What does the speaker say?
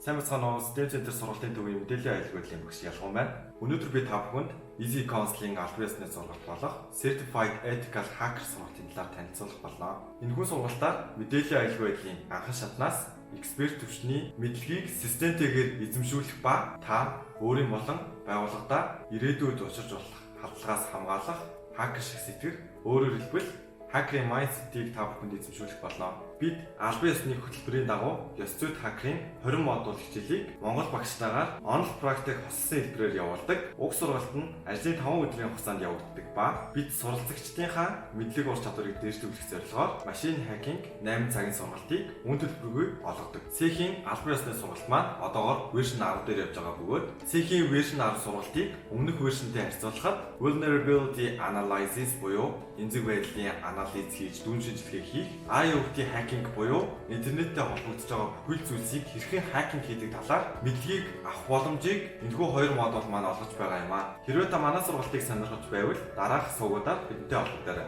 Сайн бацгаана уу. STEM Center сургалтын төвийн мэдээллийн аялагч байдлын багш Ялгуун байна. Өнөөдөр би та бүхэнд Easy Counseling албан ёсны сургалт болох Certified Ethical Hacker сургалтын талаар танилцуулах болно. Энэхүү сургалтаар мэдээллийн аялагч байдлын анхан шатнаас эксперт төвчний мэдлэгийг системтэйгээр эзэмшүүлэх ба та өөрийн болон байгууллагадаа ирээдүйд учирч болох халдлагаас хамгаалах хакер шиг сэтгэр, өөрөөр хэлбэл хакерын майндсетийг та бүхэнд эзэмшүүлэх болно. Бид албан ёсны хөтөлбөрийн дагуу ёс зүйн хакерын 20 модуль хичээлийг Монгол багштайгаар онл практик хослолсон хэлбэрээр явуулдаг. Уг сургалт нь ажлын 5 өдрийн хугацаанд явагддаг ба бид суралцагчдынхаа мэдлэг ур чадварыг дээшлүүлэх зорилгоор машин хакинг 8 цагийн сургалтыг үн төлбөргүй олгодог. C-ийн албан ёсны сургалт маань одоогоор вершн 10 дээр явж байгаа бөгөөд C-ийн вершн 10 сургалтыг өмнөх вершнтэй харьцуулахад vulnerability analysis буюу эмзэг байдлын анализ хийж дүн шинжилгээ хийх, IoT хакинг буюу интернеттэй холбогдож байгаа бүхэл зүйлсийг хэрхэн хакинг хийдэг талаар мэдлэгийг авах боломжийг энэхүү 2 модуль маань олгож байгаа юм аа. Хэрвээ та манай сургалтыг сонирхож байвал дараах суугуудаар бидэнтэй холбогдорой.